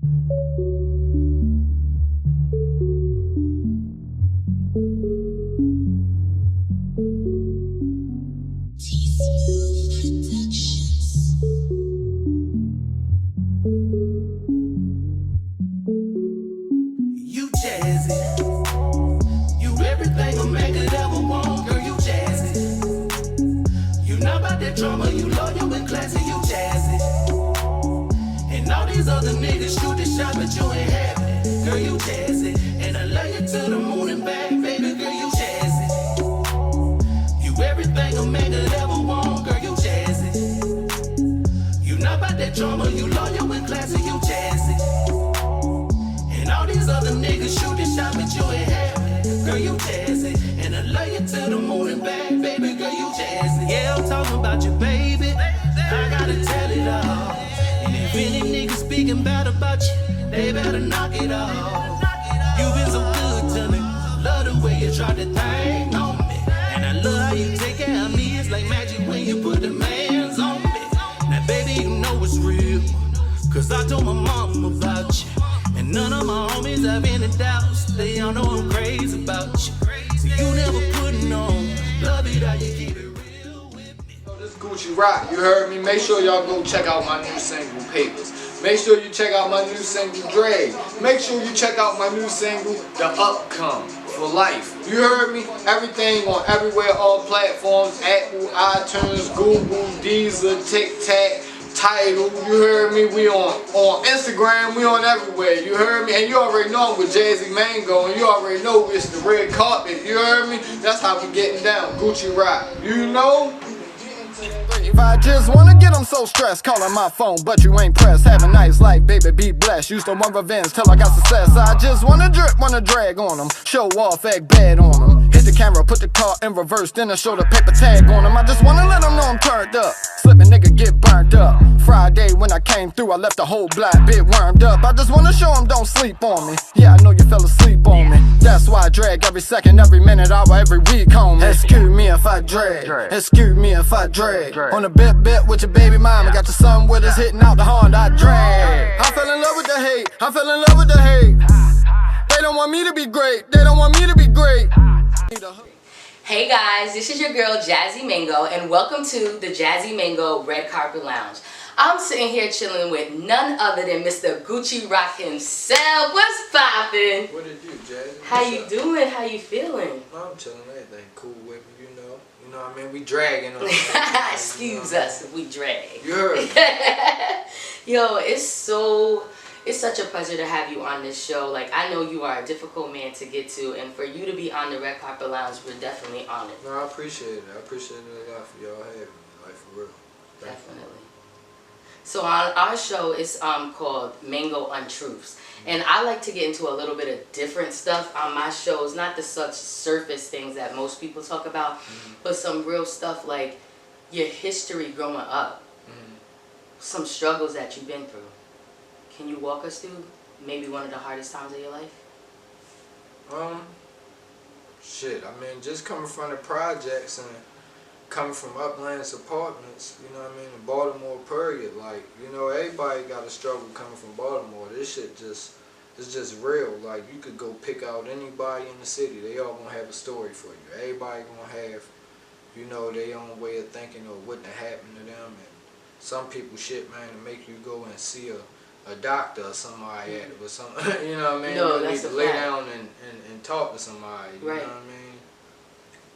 You jazzy. You everything a man could ever want, girl, you jazzy. You not about that drama, you loyal and classy, you jazzy. And all these other niggas shoot the shot, but you ain't having it, girl, you jazzy. And I love you to the moon and back, baby, girl, you jazzy. You everything a man could ever want, girl, you jazzy. You not about that drama, you loyal and classy, you jazzy. And all these other niggas shoot the shot, but you ain't having it, girl, you jazzy. And I love you to the moon and back, baby, girl, you jazzy. Yeah, I'm talking about you, baby. I gotta tell it all. And if any niggas speaking bad about you, they better knock it off. You been so good to me. Love the way you try to thing on me. And I love how you take care of me. It's like magic when you put the hands on me. Now, baby, you know it's real. Cause I told my mom about you. And none of my homies have any doubts. They all know I'm crazy about you. So you never putting on. Love it how you keep it real with me. This Gucci Rock, you heard me? Make sure y'all go check out my new single, Papers. Make sure you check out my new single, Dragg. Make sure you check out my new single, The Upcome, For Life. You heard me? Everything on everywhere, all platforms, Apple, iTunes, Google, Deezer, TikTok, Tidal. You heard me? We on Instagram, we on everywhere. You heard me? And you already know I'm with Jazzy Mango, and you already know it's the red carpet. You heard me? That's how we getting down, Gucci Rock. You know? If I just wanna get them so stressed, calling my phone, but you ain't pressed. Have a nice life, baby, be blessed. Used to want revenge till I got success. I just wanna drip, wanna drag on them. Show off, act bad on them. Hit the camera, put the car in reverse, then I show the paper tag on them. I just wanna let them know I'm turned up. Slippin' nigga get burnt up. Friday when I came through, I left the whole block bit wormed up. I just wanna show them don't sleep on me. Yeah, I know you fell asleep on me. That's why I drag every second, every minute, hour, every week on me. Excuse me if I drag. Excuse me if I drag. On the bit with your baby mama, got your son with us hitting out the Honda, I drag. I fell in love with the hate, I fell in love with the hate. They don't want me to be great, they don't want me to be great. Hey guys, this is your girl Jazzy Mango and welcome to the Jazzy Mango Red Carpet Lounge. I'm sitting here chilling with none other than Mr. Gucci Rock himself. What's poppin'? What it do, Jazzy? How you doing? How you feeling? I'm chilling, everything cool with me, you know. You know what I mean? We dragging on Excuse us if we drag. You heard. Yo, it's such a pleasure to have you on this show. Like, I know you are a difficult man to get to, and for you to be on the Red Carpet Lounge, we're definitely honored. No, I appreciate it. I appreciate it a lot for y'all having me, like for real. Definitely. So on our show, it's called Mango Untruths. And I like to get into a little bit of different stuff on my shows, not the such surface things that most people talk about, but some real stuff like your history growing up, some struggles that you've been through. Can you walk us through maybe one of the hardest times of your life? Shit, I mean, just coming from the projects and coming from Uplands apartments, you know what I mean, in Baltimore period, like, you know, everybody got a struggle coming from Baltimore. This shit just, it's just real. Like, you could go pick out anybody in the city, they all gonna have a story for you. Everybody gonna have, you know, their own way of thinking of what happened to them. And some people shit, man, to make you go and see a doctor or somebody at it or something. You know what I mean? No, you that's need to a lay fact. down and talk to somebody, you Right. know what I mean?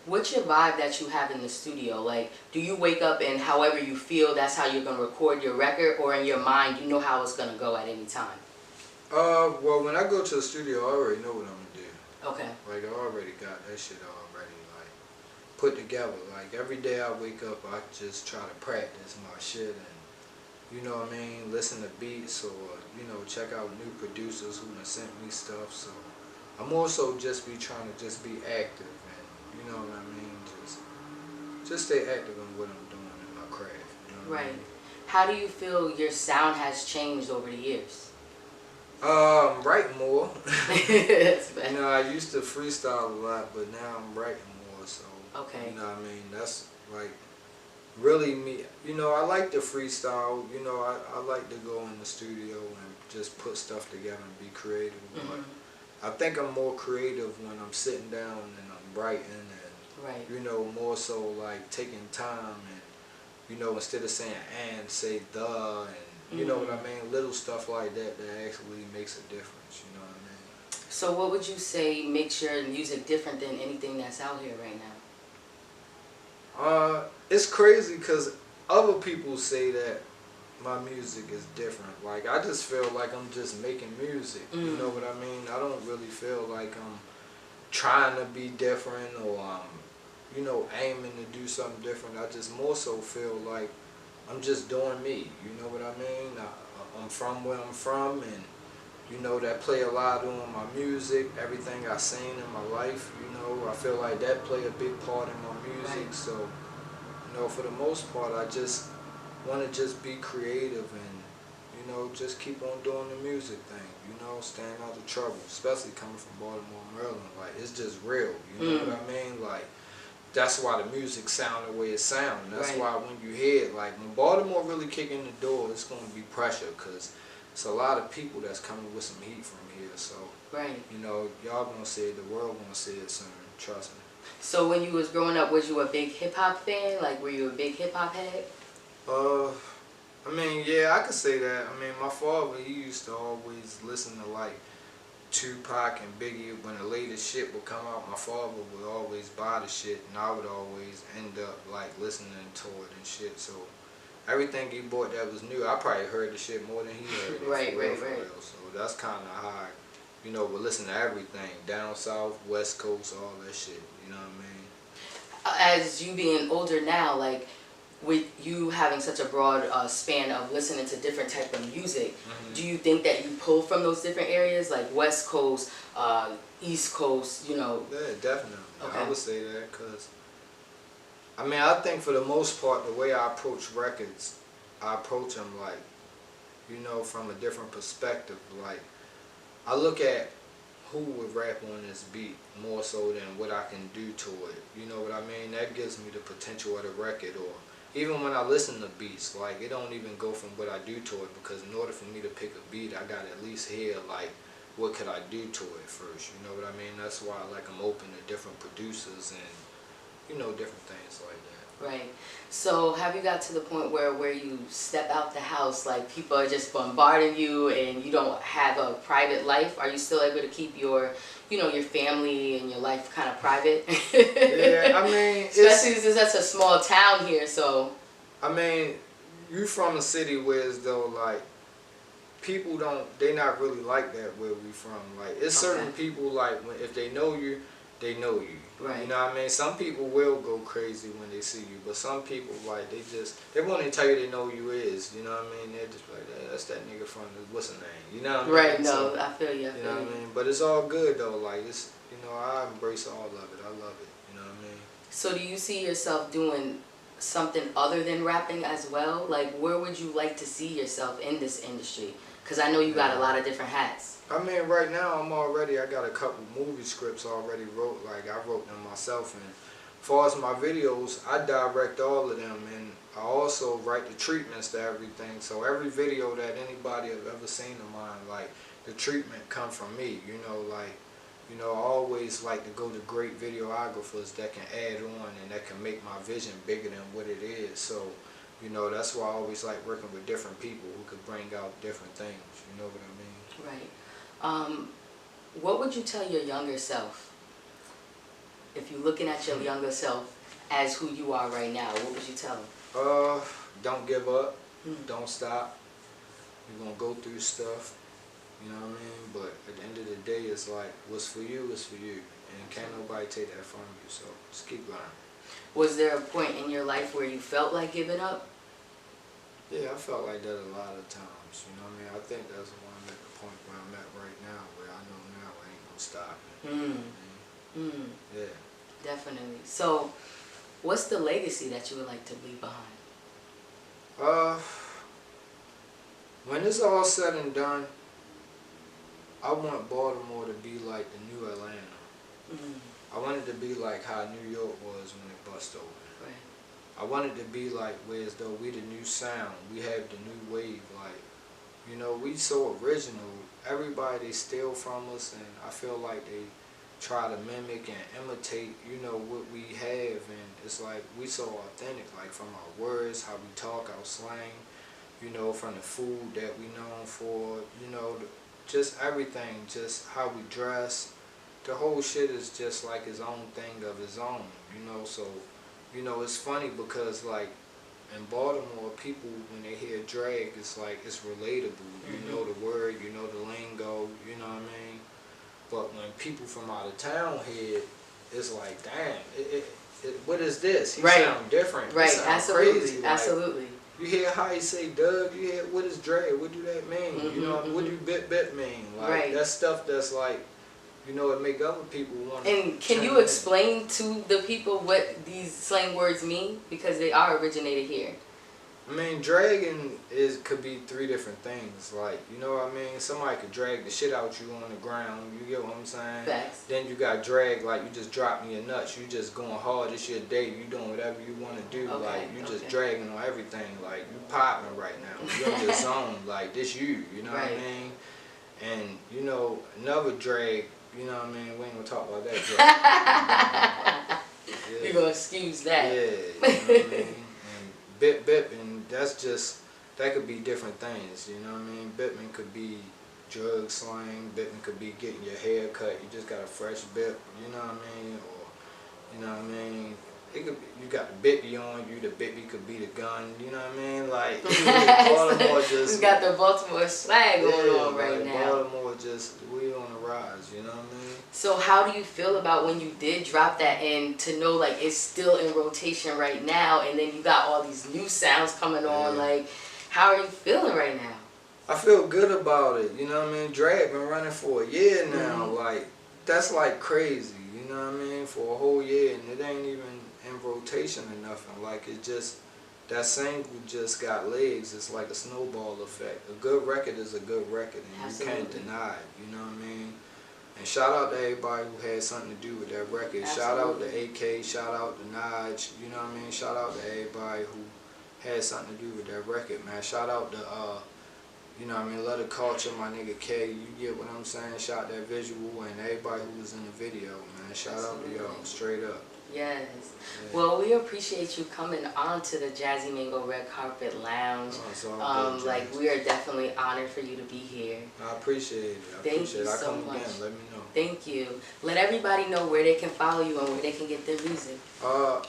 What's your vibe that you have in the studio? Like, do you wake up and however you feel, that's how you're going to record your record? Or in your mind, you know how it's going to go at any time? Well, when I go to the studio, I already know what I'm going to do. Okay. Like, I already got that shit already, like, put together. Like, every day I wake up, I just try to practice my shit and, you know what I mean, listen to beats or, you know, check out new producers who done sent me stuff. So, I'm also just be trying to just be active. You know what I mean? Just stay active in what I'm doing in my craft. You know what I mean? How do you feel your sound has changed over the years? Write more. That's bad. You know, I used to freestyle a lot, but now I'm writing more. So, okay. you know what I mean? That's like, really me, you know, I like to freestyle. You know, I like to go in the studio and just put stuff together and be creative. But I think I'm more creative when I'm sitting down and I'm writing and, Right. you know, more so like taking time and, you know, instead of saying and, say the, and you know what I mean? Little stuff like that that actually makes a difference, you know what I mean? So what would you say makes your music different than anything that's out here right now? It's crazy because other people say that my music is different. Like, I just feel like I'm just making music, you know what I mean? I don't really feel like I'm trying to be different or you know, aiming to do something different. I just more so feel like I'm just doing me, you know what I mean? I'm from where I'm from, and you know, that play a lot on my music, everything I seen in my life, you know, I feel like that play a big part in my music. Right. So, you know, for the most part, I just want to just be creative and, you know, just keep on doing the music thing, you know, staying out of trouble, especially coming from Baltimore, Maryland. Like, it's just real, you know what I mean? Like, that's why the music sound the way it sound. That's Right. why when you hear it, like, when Baltimore really kick in the door, it's going to be pressure, because it's a lot of people that's coming with some heat from here. So, Right. you know, y'all gonna see it, the world gonna see it soon, trust me. So when you was growing up, was you a big hip hop fan? Like, were you a big hip hop head? I mean, yeah, I could say that. I mean, my father, he used to always listen to like Tupac and Biggie. When the latest shit would come out, my father would always buy the shit, and I would always end up like listening to it and shit. So everything he bought that was new, I probably heard the shit more than he heard it. Right. For real. So that's kind of how I, you know, would listen to everything. Down south, west coast, all that shit. You know what I mean? As you being older now, like, with you having such a broad span of listening to different type of music, do you think that you pull from those different areas, like West Coast, East Coast, you know? Yeah, definitely. Okay. I would say that because, I mean, I think for the most part, the way I approach records, I approach them like, you know, from a different perspective. Like, I look at who would rap on this beat more so than what I can do to it. You know what I mean? That gives me the potential of the record. Or even when I listen to beats, like, it don't even go from what I do to it, because in order for me to pick a beat, I gotta at least hear like, what could I do to it first? You know what I mean? That's why like I'm open to different producers and, you know, different things like that. Right. So have you got to the point where you step out the house, like people are just bombarding you and you don't have a private life? Are you still able to keep your, you know, your family and your life kind of private? Yeah, I mean, especially since that's a small town here, so. I mean, you from a city where as though like people they not really like that where we from. Like, it's certain people like if they know you, they know you. Right. You know what I mean? Some people will go crazy when they see you, but some people like they won't even tell you they know who you is. You know what I mean? They're just like, hey, that's that nigga from what's the name? You know what I mean? Right. No, so, I feel you. You know what I mean? But it's all good though. Like, it's, you know, I embrace all of it. I love it. You know what I mean? So do you see yourself doing something other than rapping as well? Like, where would you like to see yourself in this industry? Because I know you got a lot of different hats. I mean, right now I got a couple movie scripts already wrote. Like, I wrote them myself, and as far as my videos, I direct all of them, and I also write the treatments to everything. So every video that anybody have ever seen of mine, like, the treatment come from me. You know, like, you know, I always like to go to great videographers that can add on and that can make my vision bigger than what it is. So, you know, that's why I always like working with different people who could bring out different things. You know what I mean? Right. What would you tell your younger self? If you're looking at your younger self as who you are right now, what would you tell them? Don't give up. Don't stop. You're going to go through stuff. You know what I mean? But at the end of the day, it's like, what's for you is for you. And can't nobody take that from you. So just keep going. Was there a point in your life where you felt like giving up? Yeah, I felt like that a lot of times. You know what I mean? I think that's why I'm at the point where I'm at right now, where I know now I ain't gonna stop. Yeah. Definitely. So, what's the legacy that you would like to leave behind? When it's all said and done, I want Baltimore to be like the new Atlanta. I want it to be like how New York was when it bust open. Right. I want it to be like where as though we the new sound, we have the new wave, like, you know, we so original. Everybody they steal from us, and I feel like they try to mimic and imitate, you know, what we have, and it's like we so authentic, like from our words, how we talk, our slang, you know, from the food that we known for, you know, just everything, just how we dress. The whole shit is just like its own thing of its own, you know. So, you know, it's funny because like in Baltimore, people when they hear drag, it's like it's relatable. You know the word, you know the lingo, you know what I mean. But when people from out of town hear it, it's like, damn, what is this? He sound different. Right, absolutely, crazy. Like, absolutely. you hear how he say Doug, you hear what is drag, what do that mean? You know, what do bit mean? Like that's stuff that's like, you know, it make other people want to. And can you explain to the people what these slang words mean? Because they are originated here. I mean, dragging could be 3 different things. Like, you know what I mean? Somebody could drag the shit out you on the ground. You get what I'm saying? Facts. Then you got drag, like you just dropping your nuts. You just going hard. It's your day. You doing whatever you want to do. Okay, like, you just dragging on everything. Like, you popping right now. You in your zone. Like, this you. You know what I mean? And, you know, another drag, you know what I mean? We ain't going to talk about that drag. You're going to excuse that. Yeah, you know what I mean? And bip, and that's just, that could be different things, you know what I mean? Bitman could be drug slang, bitman could be getting your hair cut, you just got a fresh bip, you know what I mean? Or, you know what I mean? It could be, you got the bippy on you, the bippy could be the gun, you know what I mean? Like, Baltimore just... We got the Baltimore swag going on right now. Baltimore just, we on the rise, you know what I mean? So how do you feel about when you did drop that in to know like it's still in rotation right now, and then you got all these new sounds coming on, like how are you feeling right now? I feel good about it, you know what I mean? Dragg been running for a year now, like that's like crazy, you know what I mean? For a whole year, and it ain't even in rotation or nothing. Like it just, that single just got legs. It's like a snowball effect. A good record is a good record, and you can't deny it, you know what I mean? And shout out to everybody who had something to do with that record. Shout out to AK, shout out to Naj, you know what I mean? Shout out to everybody who had something to do with that record, man. Shout out to, you know what I mean, Love the Culture, my nigga K, you get what I'm saying? Shout out that visual and everybody who was in the video, man. Shout out to y'all, straight up. Yes. Yeah. Well, we appreciate you coming on to the Jazzy Mango Red Carpet Lounge. Oh, it's all good, like we are definitely honored for you to be here. I appreciate it. Thank you so much. Again, let me know. Thank you. Let everybody know where they can follow you and where they can get their music. Well,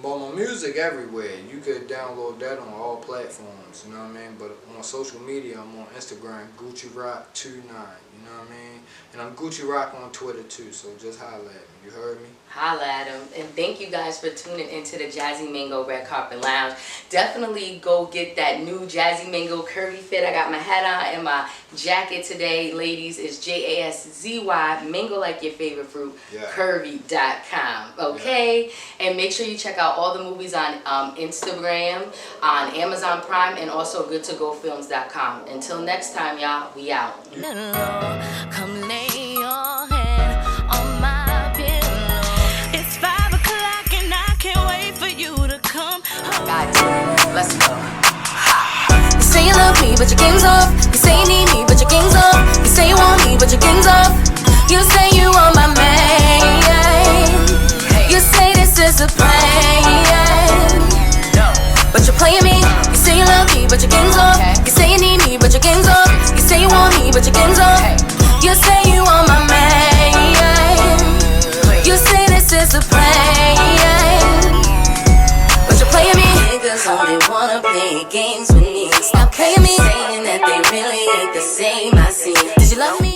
my music everywhere. You could download that on all platforms, you know what I mean? But on social media, I'm on Instagram, Gucci Rock 29, you know what I mean? And I'm Gucci Rock on Twitter too, so just holla at me, you heard me? Holla at him. And thank you guys for tuning into the Jazzy Mango Red Carpet Lounge. Definitely go get that new Jazzy Mango curvy fit. I got my hat on and my jacket today. Ladies, it's JASZY, mango like your favorite fruit, curvy.com, okay? And make sure you check out all the movies on Instagram, on Amazon Prime, and also goodtogofilms.com. Until next time, y'all, we out. Come lay your head on my pillow. It's 5 o'clock and I can't wait for you to come home. God damn it. Let's go. You say you love me, but your game's off. You say you need me, but your game's off. You say you want me, but your game's off. You say you want my man. You say this is a plan. But you're playing me. You say you love me, but your game's off. You say you need me, but your game's off. You say you want me, but your game's off. You say you want my man. You say this is a plan. But you're playing me. Niggas only wanna play games with me. Stop playing me. Saying that they really ain't the same I see. Did you love me?